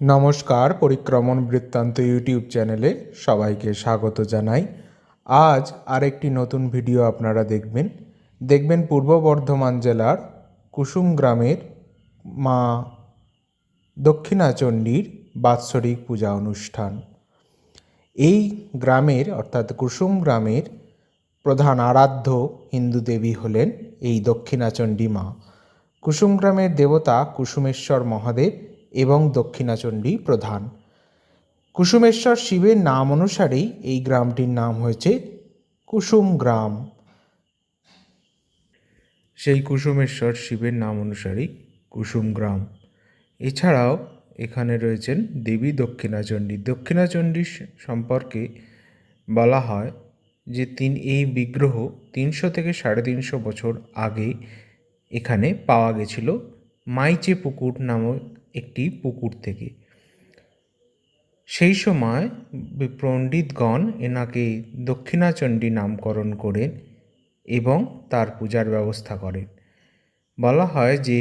নমস্কার, পরিক্রমণ বৃত্তান্ত ইউটিউব চ্যানেলে সবাইকে স্বাগত জানাই। আজ আরেকটি নতুন ভিডিও আপনারা দেখবেন পূর্ব বর্ধমান জেলার কুসুম গ্রামের মা দক্ষিণাচণ্ডীর বাৎসরিক পূজা অনুষ্ঠান। এই গ্রামের অর্থাৎ কুসুম গ্রামের প্রধান আরাধ্য হিন্দু দেবী হলেন এই দক্ষিণাচণ্ডী মা। কুসুম গ্রামের দেবতা কুসুমেশ্বর মহাদেব এবং দক্ষিণাচণ্ডী প্রধান। কুসুমেশ্বর শিবের নাম অনুসারেই এই গ্রামটির নাম হয়েছে কুসুম গ্রাম। সেই কুসুমেশ্বর শিবের নাম অনুসারেই কুসুম গ্রাম। এছাড়াও এখানে রয়েছেন দেবী দক্ষিণাচণ্ডী। দক্ষিণাচণ্ডী সম্পর্কে বলা হয় যে এই বিগ্রহ 300 থেকে 350 বছর আগে এখানে পাওয়া গেছিল মাইচে পুকুর নামক একটি পুকুর থেকে। সেই সময় পণ্ডিতগণ এনাকে দক্ষিণাচণ্ডী নামকরণ করেন এবং তার পূজার ব্যবস্থা করেন। বলা হয় যে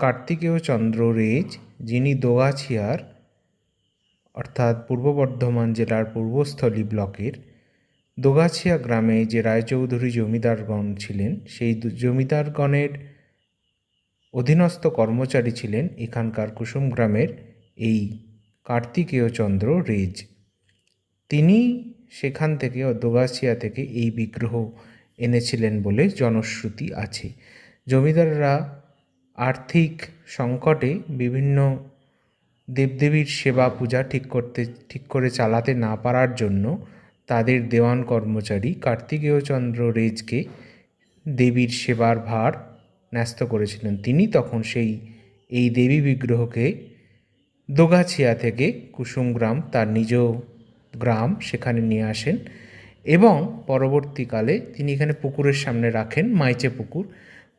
কার্তিকেয় চন্দ্র রেজ, যিনি দোগাছিয়ার অর্থাৎ পূর্ব বর্ধমান জেলার পূর্বস্থলী ব্লকের দোগাছিয়া গ্রামে যে রায়চৌধুরী জমিদারগণ ছিলেন, সেই জমিদারগণের অধীনস্থ কর্মচারী ছিলেন এখানকার কুসুম গ্রামের এই কার্তিকেয় চন্দ্র রেজ। তিনি সেখান থেকে দোগাছিয়া থেকে এই বিগ্রহ এনেছিলেন বলে জনশ্রুতি আছে। জমিদাররা আর্থিক সংকটে বিভিন্ন দেবদেবীর সেবা পূজা ঠিক করে চালাতে না পারার জন্য তাদের দেওয়ান কর্মচারী কার্তিকেয় চন্দ্র রেজকে দেবীর সেবার ভার ন্যস্ত করেছিলেন। তিনি তখন এই দেবী বিগ্রহকে দোগাছিয়া থেকে কুসুম গ্রাম, তার নিজ গ্রাম, সেখানে নিয়ে আসেন এবং পরবর্তীকালে তিনি এখানে পুকুরের সামনে রাখেন, মাইচে পুকুর।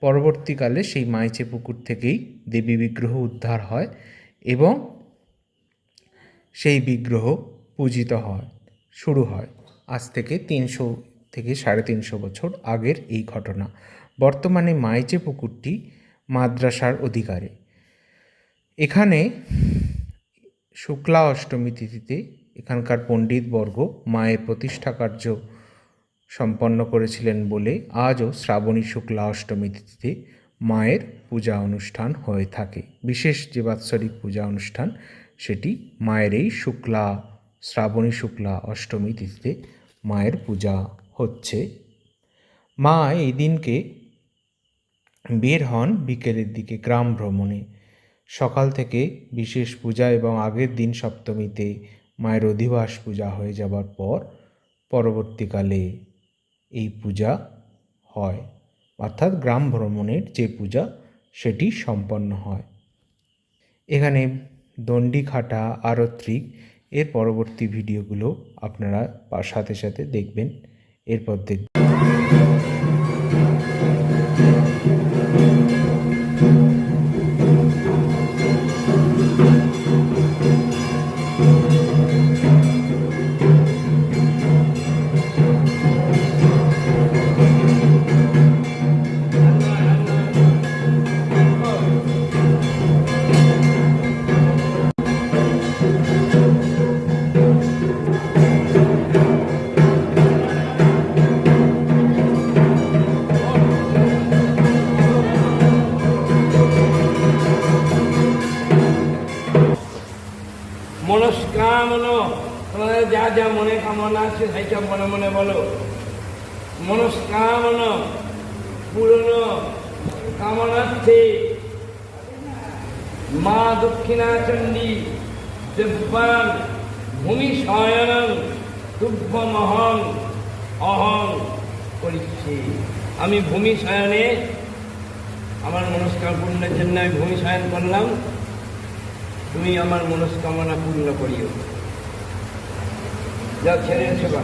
পরবর্তীকালে সেই মাইচে পুকুর থেকেই দেবী বিগ্রহ উদ্ধার হয় এবং সেই বিগ্রহ পূজিত শুরু হয়। আজ থেকে 300 থেকে 350 বছর আগের এই ঘটনা। বর্তমানে মাইচে পুকুরটি মাদ্রাসার অধিকারে। এখানে শুক্লা অষ্টমী তিথিতে এখানকার পণ্ডিতবর্গ মায়ের প্রতিষ্ঠা কার্য সম্পন্ন করেছিলেন বলে আজও শ্রাবণী শুক্লা অষ্টমী তিথিতে মায়ের পূজা অনুষ্ঠান হয়ে থাকে। বিশেষ যে বাৎসরিক পূজা অনুষ্ঠান, সেটি মায়ের এই শ্রাবণী শুক্লা অষ্টমী তিথিতে মায়ের পূজা হচ্ছে। মা এই দিনকে বের হন বিকেলের দিকে গ্রাম ভ্রমণে। সকাল থেকে বিশেষ পূজা এবং আগের দিন সপ্তমীতে মায়ের অধিবাস পূজা হয়ে যাবার পর পরবর্তীকালে এই পূজা হয়, অর্থাৎ গ্রাম ভ্রমণের যে পূজা সেটি সম্পন্ন হয়। এখানে দণ্ডি খাটা, আরত্রিক, এর পরবর্তী ভিডিওগুলো আপনারা সাথে সাথে দেখবেন। এরপর দেখবেন মনস্কামনা, তোমাদের যা যা মনে কামনা আছে তাই সব মনে মনে বলো। মনস্কামনা পূর্ণ কামনার্থে মা দক্ষিণাচণ্ডী দিব্যাং ভূমি শয়নং তুভ্যমহং অহং করিষ্যে। আমি ভূমি শয়নে আমার মনস্কামনা পূর্ণের জন্য আমি ভূমি শয়ন করলাম, তুমি আমার মনস্কামনা পূর্ণ করিও। যা ছেড়ে সেবা।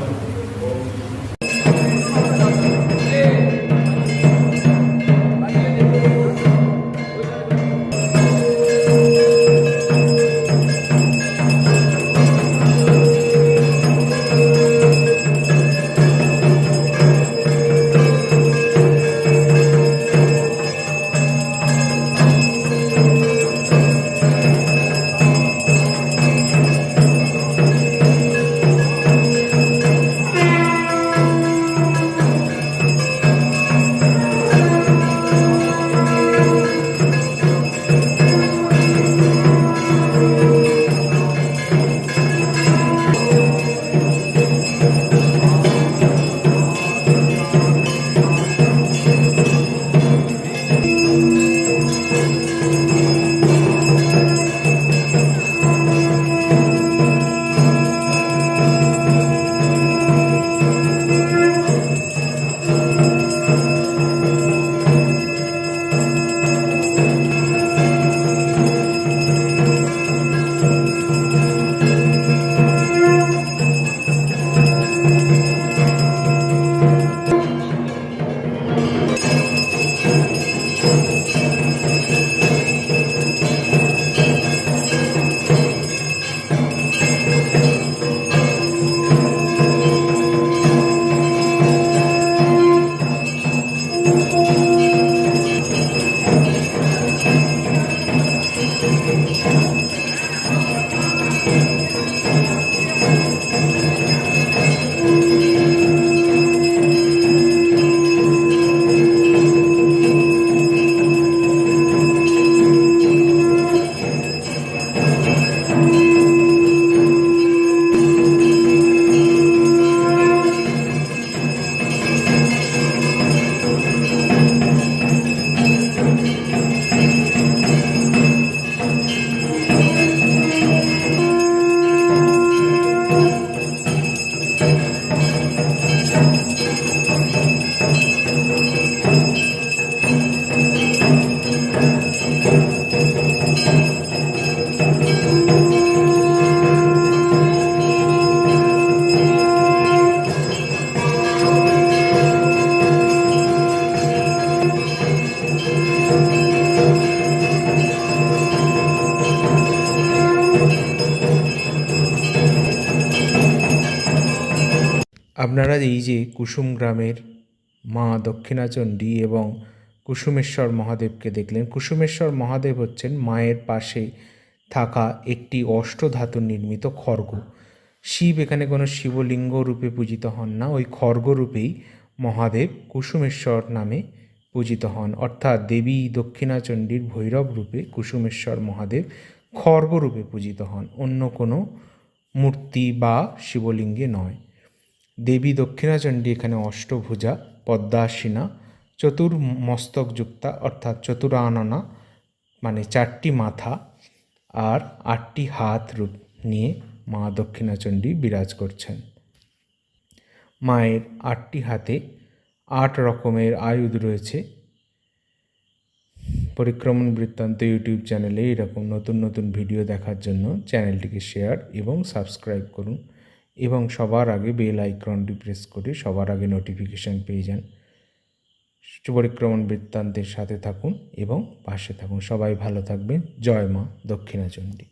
আপনারা এই যে কুসুম গ্রামের মা দক্ষিণাচণ্ডী এবং কুসুমেশ্বর মহাদেবকে দেখলেন, কুসুমেশ্বর মহাদেব হচ্ছেন মায়ের পাশে থাকা একটি অষ্টধাতুর নির্মিত খড়গ। শিব এখানে কোনো শিবলিঙ্গ রূপে পূজিত হন না, ওই খড়গ রূপেই মহাদেব কুসুমেশ্বর নামে পূজিত হন। অর্থাৎ দেবী দক্ষিণাচণ্ডীর ভৈরব রূপে কুসুমেশ্বর মহাদেব খড়গ রূপে পূজিত হন, অন্য কোনো মূর্তি বা শিবলিঙ্গে নয়। দেবী দক্ষিণাচণ্ডী এখানে অষ্টভুজা, পদ্মাসিনা, চতুর্মস্তকযুক্তা অর্থাৎ চতুরাননা মানে 4টি মাথা আর 8টি হাত রূপ নিয়ে মা দক্ষিণাচণ্ডী বিরাজ করছেন। মায়ের 8টি হাতে 8 রকমের আয়ুধ রয়েছে। পরিক্রমণ বৃত্তান্ত ইউটিউব চ্যানেলে এরকম নতুন নতুন ভিডিও দেখার জন্য চ্যানেলটিকে শেয়ার এবং সাবস্ক্রাইব করুন এবং সবার আগে বেল আইকনটি প্রেস করে সবার আগে নোটিফিকেশান পেয়ে যান। পরিক্রমণ বৃত্তান্তের সাথে থাকুন এবং পাশে থাকুন। সবাই ভালো থাকবেন। জয় মা দক্ষিণাচণ্ডী।